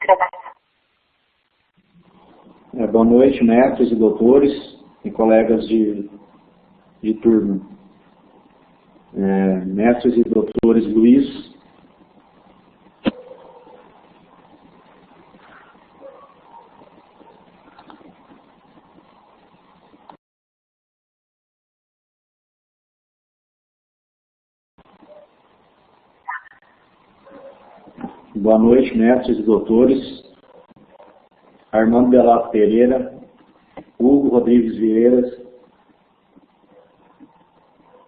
gravação. Boa noite, mestres e doutores e colegas de turma. Mestres e doutores Luiz, boa noite, mestres e doutores Armando Belato Pereira, Hugo Rodrigues Vieira,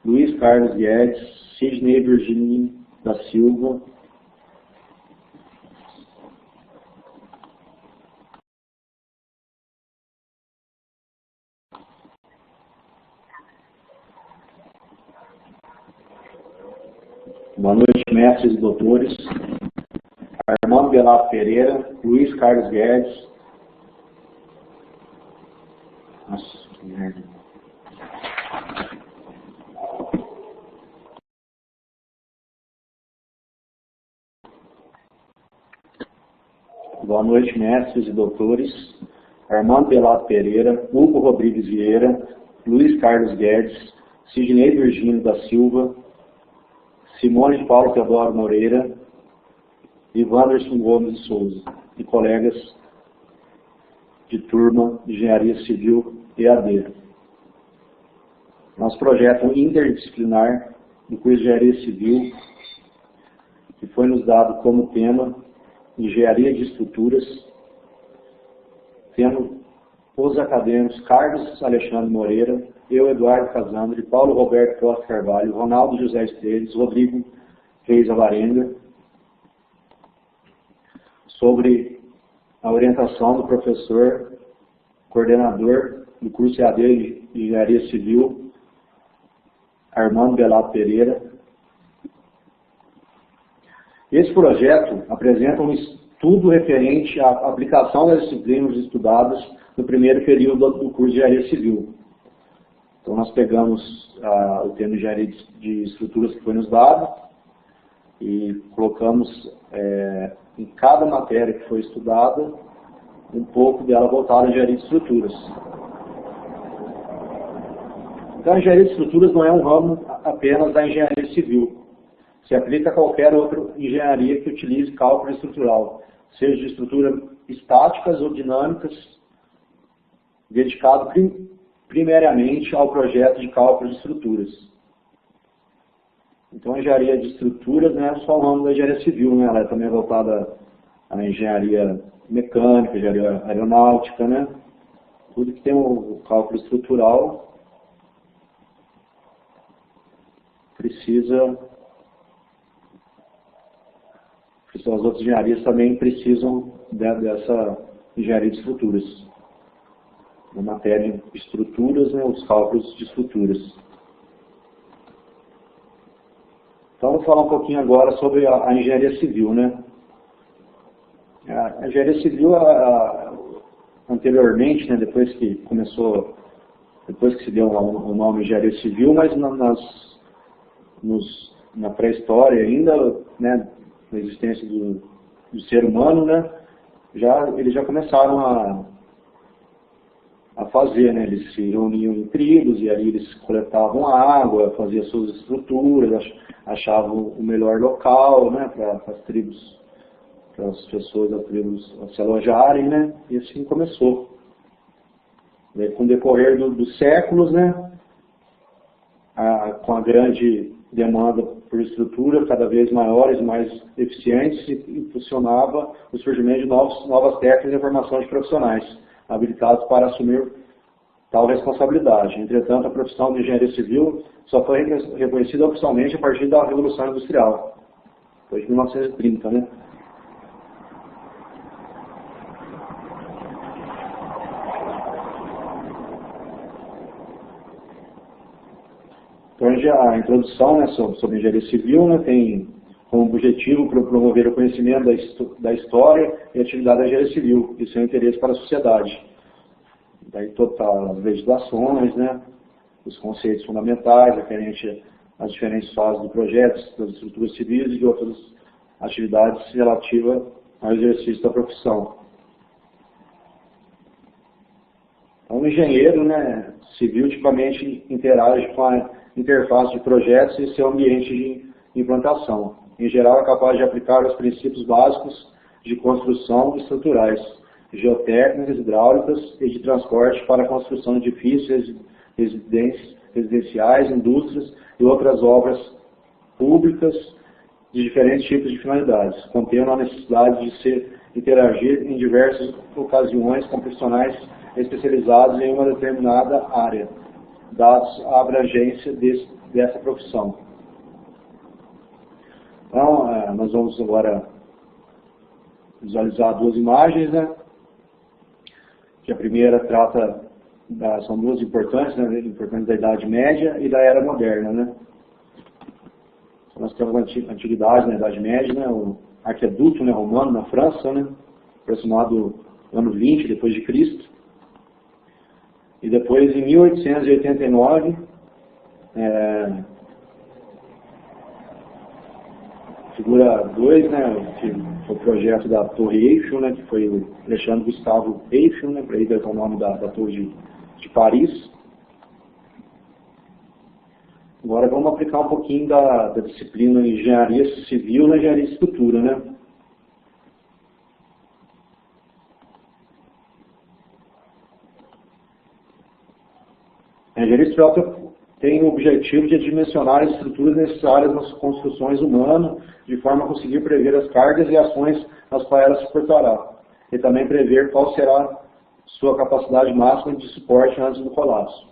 Luiz Carlos Guedes, Sidney Virginia da Silva, boa noite, mestres e doutores Armando Belato Pereira, Luiz Carlos Guedes. Nossa, que merda. Boa noite, mestres e doutores Armando Belato Pereira, Hugo Rodrigues Vieira, Luiz Carlos Guedes, Sidney Virgínio da Silva, Simone Paulo Teodoro Moreira e Wanderson Gomes de Souza, e colegas de turma de Engenharia Civil EAD. Nosso projeto interdisciplinar do curso de Engenharia Civil, que foi nos dado como tema Engenharia de Estruturas, tendo os acadêmicos Carlos Alexandre Moreira, eu, Eduardo Casandri, Paulo Roberto Costa Carvalho, Ronaldo José Esteves, Rodrigo Reis Avarenga, sobre a orientação do professor coordenador do curso EAD de Engenharia Civil, Armando Belato Pereira. Esse projeto apresenta um estudo referente à aplicação das disciplinas estudadas no primeiro período do curso de Engenharia Civil. Então nós pegamos o tema de Engenharia de Estruturas que foi nos dado e colocamos em cada matéria que foi estudada um pouco dela voltada à Engenharia de Estruturas. Então a Engenharia de Estruturas não é um ramo apenas da Engenharia Civil. Se aplica a qualquer outra engenharia que utilize cálculo estrutural, seja de estruturas estáticas ou dinâmicas, dedicado primariamente ao projeto de cálculo de estruturas. Então a engenharia de estruturas não é só o ramo da engenharia civil, né? Ela é também voltada à engenharia mecânica, engenharia aeronáutica, né? Tudo que tem o cálculo estrutural as outras engenharias também precisam dessa engenharia de estruturas. Na matéria de estruturas, né, os cálculos de estruturas. Então, vou falar um pouquinho agora sobre a engenharia civil, né? A engenharia civil, anteriormente, né, depois que se deu o nome engenharia civil, mas na pré-história ainda, né, na existência do ser humano, né, eles já começaram a fazer, né, eles se reuniam em tribos e ali eles coletavam água, faziam suas estruturas, achavam o melhor local, né, para as tribos, para as pessoas das tribos se alojarem, né, e assim começou. E aí, com o decorrer dos séculos, né, com a grande demanda por estruturas cada vez maiores, mais eficientes, impulsionava o surgimento de novas técnicas e formação de profissionais habilitados para assumir tal responsabilidade. Entretanto, a profissão de engenharia civil só foi reconhecida oficialmente a partir da Revolução Industrial, foi de 1930, né? Então, a introdução, né, sobre engenharia civil, né, tem como objetivo promover o conhecimento da história e atividade da engenharia civil e seu interesse para a sociedade. Daí total as legislações, né, os conceitos fundamentais referentes às diferentes fases do projeto, das estruturas civis e de outras atividades relativas ao exercício da profissão. Então, o engenheiro, né, civil tipicamente interage com a interface de projetos e seu ambiente de implantação. Em geral, é capaz de aplicar os princípios básicos de construção estruturais, geotécnicas, hidráulicas e de transporte para a construção de edifícios residenciais, indústrias e outras obras públicas de diferentes tipos de finalidades, contendo a necessidade de se interagir em diversas ocasiões com profissionais especializados em uma determinada área, dados a abrangência dessa profissão. Então, nós vamos agora visualizar duas imagens, né? Que a primeira trata, são duas importantes, né? Importantes da Idade Média e da Era Moderna, né? Então, nós temos a Antiguidade, na Idade Média, né? O aqueduto, né, romano na França, né? Aproximado no ano 20 depois de Cristo. E depois, em 1889, figura 2, né, que foi o projeto da Torre Eiffel, né, que foi o Alexandre Gustavo Eiffel, né, para ele é o nome da Torre de Paris. Agora vamos aplicar um pouquinho da disciplina de Engenharia Civil na Engenharia de Estrutura, né. A engenharia estrutural tem o objetivo de dimensionar as estruturas necessárias nas construções humanas, de forma a conseguir prever as cargas e ações nas quais ela suportará, e também prever qual será sua capacidade máxima de suporte antes do colapso.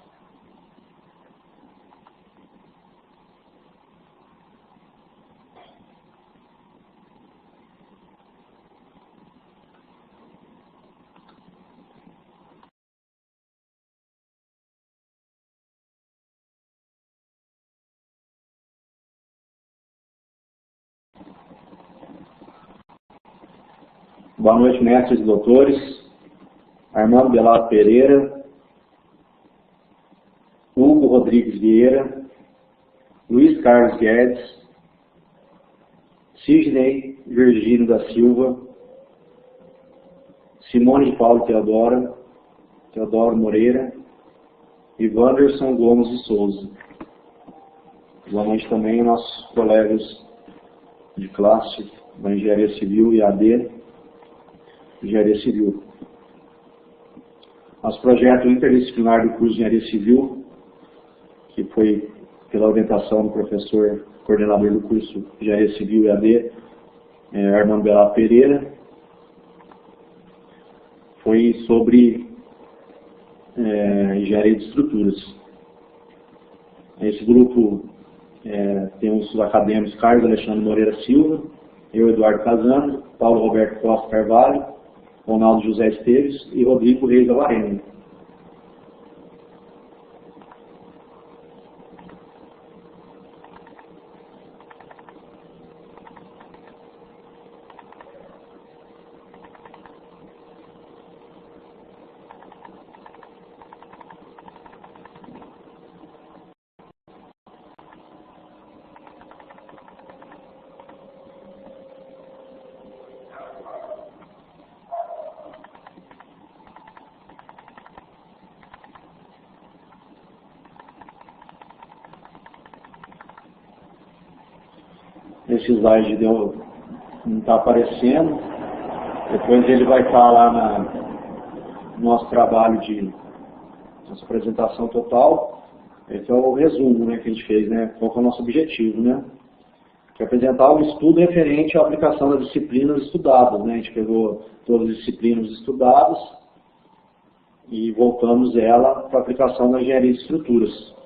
Boa noite, mestres e doutores. Armando Belato Pereira, Hugo Rodrigues Vieira, Luiz Carlos Guedes, Sidney Virgínio da Silva, Simone de Paulo Teodoro Moreira e Wanderson Gomes de Souza. Boa noite também aos nossos colegas de classe da Engenharia Civil e AD, Engenharia Civil. Nosso projeto interdisciplinar do curso de Engenharia Civil, que foi pela orientação do professor coordenador do curso de Engenharia Civil e AD, Armando Belato Pereira, foi sobre engenharia de estruturas. Esse grupo tem os acadêmicos Carlos Alexandre Moreira Silva, eu, Eduardo Casano, Paulo Roberto Costa Carvalho, Ronaldo José Esteves e Rodrigo Reis Avarene. Esse slide não está aparecendo. Depois ele vai estar lá no nosso trabalho de nossa apresentação total. Esse é o resumo, né, que a gente fez, né? Qual que é o nosso objetivo, né? Que é apresentar um estudo referente à aplicação das disciplinas estudadas, né? A gente pegou todas as disciplinas estudadas e voltamos ela para a aplicação da engenharia de estruturas.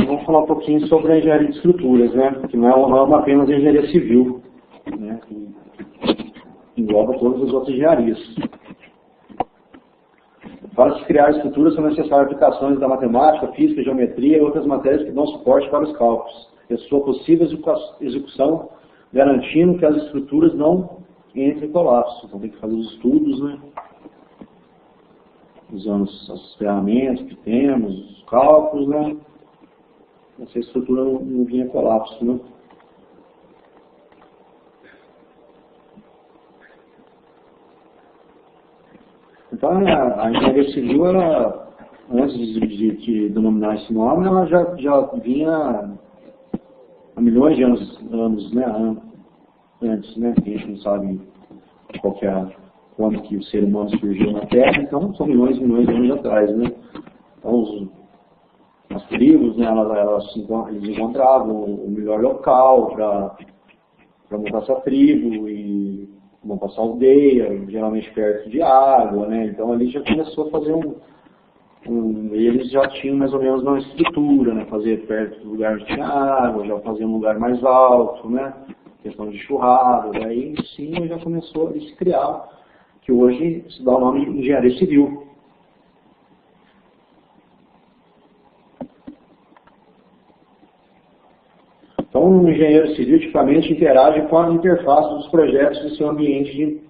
Vamos falar um pouquinho sobre a engenharia de estruturas, né? Que não é um ramo apenas de engenharia civil, né? Que engloba todas as outras engenharias. Para se criar estruturas são necessárias aplicações da matemática, física, geometria e outras matérias que dão suporte para os cálculos e a sua possível execução, garantindo que as estruturas não entrem em colapso. Então tem que fazer os estudos, né? Usando as ferramentas que temos, os cálculos, né? essa estrutura não vinha colapso, né? Então a engenharia civil, ela, antes de denominar esse nome, ela já vinha há milhões de anos, né? Antes, né? A gente não sabe quando que o ser humano surgiu na Terra, então são milhões e milhões de anos atrás, né? Então as tribos, né, eles encontravam o melhor local para montar essa tribo e montar essa aldeia, geralmente perto de água, né? Então ali já começou a fazer eles já tinham mais ou menos uma estrutura, né? Fazer perto do lugar onde tinha água, já fazer um lugar mais alto, né? Questão de churrasco, daí sim já começou a se criar, que hoje se dá o nome de engenharia civil. Então, o engenheiro civil tipicamente interage com a interface dos projetos em seu ambiente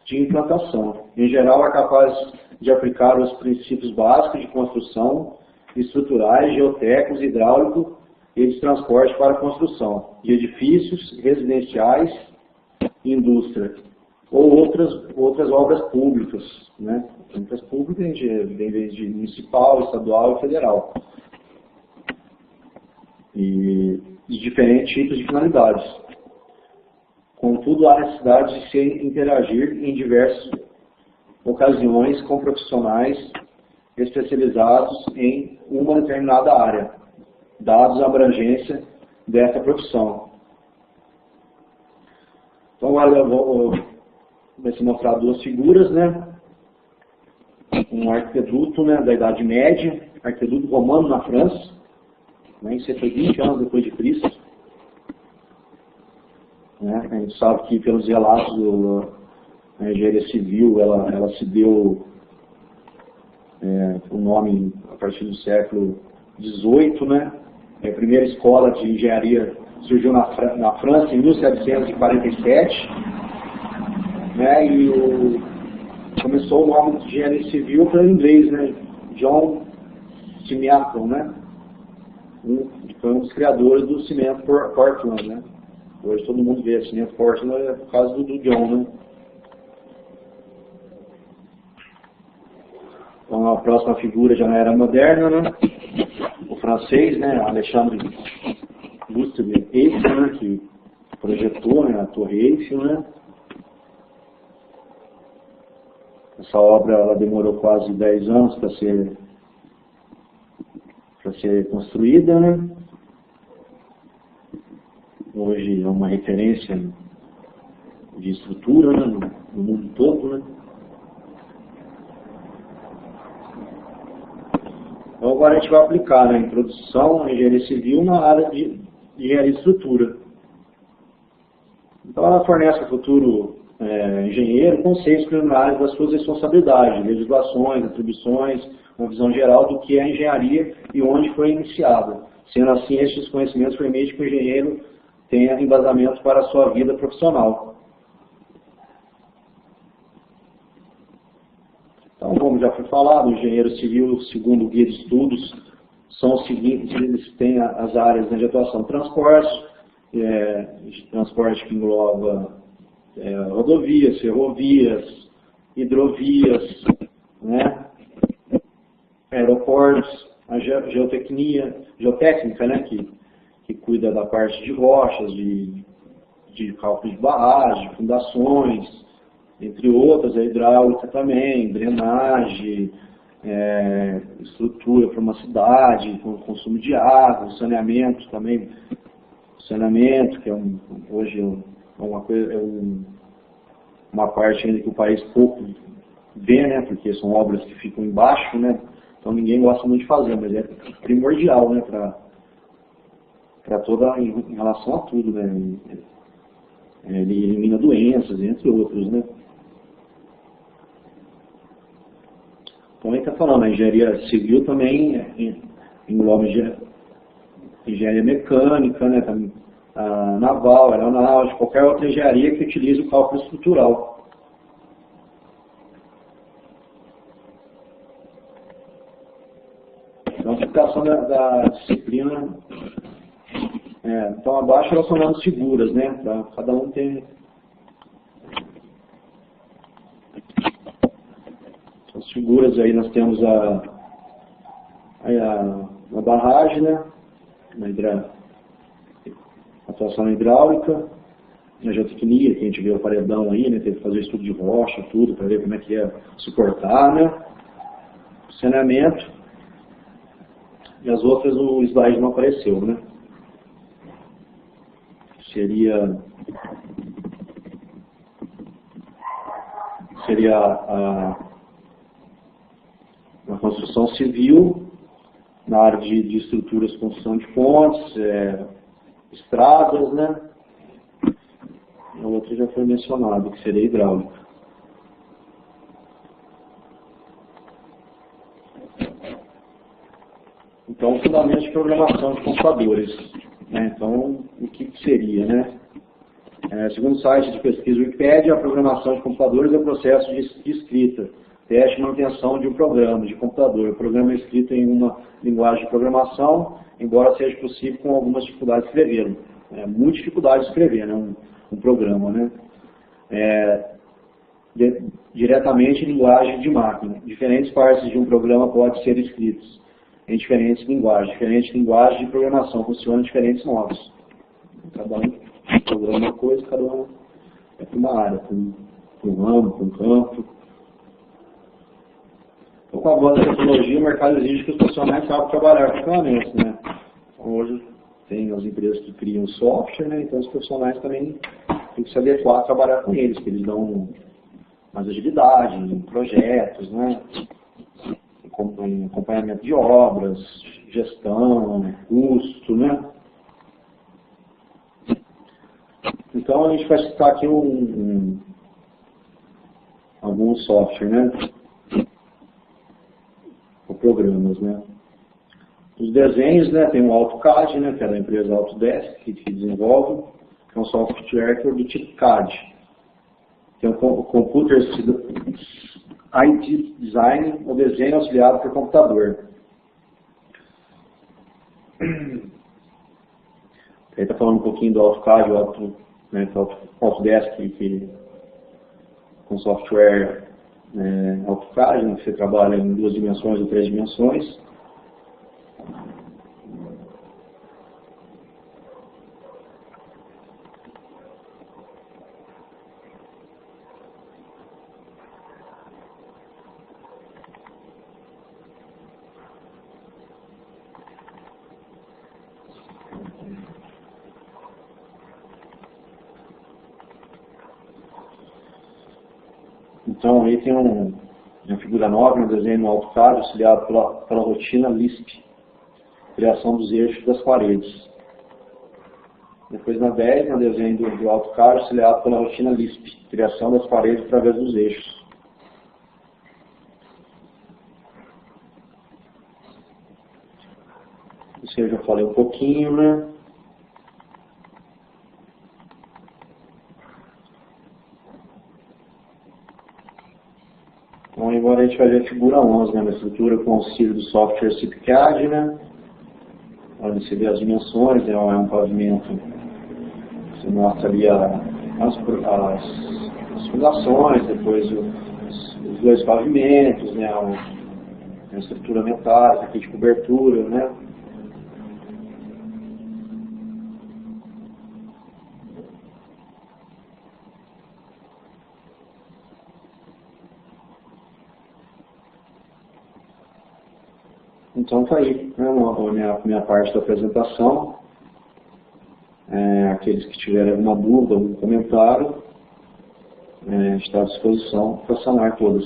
de implantação. Em geral, é capaz de aplicar os princípios básicos de construção, estruturais, geotécnicos, hidráulico e de transporte para a construção de edifícios residenciais e indústria, ou outras obras públicas, né? Obras públicas de municipal, estadual e federal. E de diferentes tipos de finalidades. Contudo, há necessidade de se interagir em diversas ocasiões com profissionais especializados em uma determinada área, dados a abrangência dessa profissão. Então, agora vai se mostrar duas figuras, né? Um arquiduto, né, da Idade Média, arquiduto romano na França, né, em cerca de 20 anos depois de Cristo. Né, a gente sabe que pelos relatos da engenharia civil, ela se deu o nome a partir do século XVIII, né? A primeira escola de engenharia surgiu na França em 1747, né? E começou o nome de engenharia civil pelo inglês, né? John Simiaton, né? Foi um dos criadores do cimento Portland, né? Hoje todo mundo vê cimento Portland por causa do John, né? Então a próxima figura já na era moderna, né? O francês, né? Alexandre Gustave Eiffel, né? Que projetou, né, a Torre Eiffel, né? Essa obra ela demorou quase 10 anos para ser construída, né? Hoje é uma referência de estrutura, né, no mundo todo, né? Então agora a gente vai aplicar a introdução à engenharia civil na área de engenharia de estrutura. Então ela fornece ao futuro engenheiro conceitos preliminares das suas responsabilidades, legislações, atribuições, uma visão geral do que é a engenharia e onde foi iniciada. Sendo assim, estes conhecimentos permitem que o engenheiro tenha embasamento para a sua vida profissional. Então, como já foi falado, o engenheiro civil, segundo o guia de estudos, são os seguintes: eles têm as áreas de atuação: transporte que engloba rodovias, ferrovias, hidrovias, né? Aeroportos, a geotécnica, né? Que cuida da parte de rochas, de cálculo de barragem, de fundações, entre outras, a hidráulica também, drenagem, estrutura para uma cidade, consumo de água, saneamento também, saneamento, que hoje é uma coisa, uma parte ainda que o país pouco vê, né, porque são obras que ficam embaixo, né, então ninguém gosta muito de fazer, mas é primordial, né, para toda, em relação a tudo, né, ele elimina doenças, entre outros, né. Então ele está falando, a engenharia civil também engloba engenharia mecânica, né, naval, aeronáutica, qualquer outra engenharia que utilize o cálculo estrutural. Então, a aplicação da disciplina, então abaixo elas são nomes figuras, né? Pra cada um tem. As figuras aí nós temos a barragem, né? Atuação na hidráulica, na geotecnia, que a gente vê o paredão aí, né? Teve que fazer estudo de rocha, tudo, para ver como é que ia suportar, né? Saneamento. E as outras o slide não apareceu, né? Seria a construção civil, na área de estruturas, construção de pontes, estradas, né? A outra já foi mencionada, que seria hidráulica. Então, fundamentos de programação de computadores. Né? Então, o que seria, né? Segundo o site de pesquisa Wikipedia, a programação de computadores é o processo de escrita, teste e manutenção de um programa de computador. O programa é escrito em uma linguagem de programação, embora seja possível com algumas dificuldades de escrever. Muita dificuldade de escrever, né? Um programa, né? Diretamente em linguagem de máquina. Diferentes partes de um programa podem ser escritas em diferentes linguagens. Diferentes linguagens de programação funcionam em diferentes modos. Cada um programa uma coisa, cada um é para uma área, para um ramo, para um campo. Então, com a avanço da tecnologia, o mercado exige que os profissionais saibam trabalhar com ferramentas, né? Então, hoje tem as empresas que criam software, né? Então os profissionais também têm que se adequar a trabalhar com eles, que eles dão mais agilidade em projetos, né? Em acompanhamento de obras, gestão, custo, né? Então a gente vai citar aqui alguns softwares, né? Ou programas, né? Os desenhos, né? Tem o AutoCAD, né? Que é da empresa Autodesk, que desenvolve, que é um software do tipo CAD. Tem o Computer ID Design, o desenho auxiliado por computador. Aí está falando um pouquinho do AutoCAD, Autodesk, que com software AutoCAD, né, que você trabalha em 2 dimensões ou 3 dimensões. Então aí tem uma figura nova, um desenho no AutoCAD, auxiliado pela rotina Lisp, criação dos eixos das paredes. Depois na 10, no desenho do AutoCAD, auxiliado pela rotina Lisp, criação das paredes através dos eixos. Isso eu já falei um pouquinho, né? Então agora a gente vai ver a figura 11, né? Na estrutura com auxílio do software CIPCAD, né? Onde você vê as dimensões, né? É um pavimento. Você mostra ali as fundações, depois os 2 pavimentos, né? A estrutura metálica aqui de cobertura, né? Então está aí, né, a minha parte da apresentação. Aqueles que tiverem alguma dúvida, algum comentário, está à disposição para sanar todas.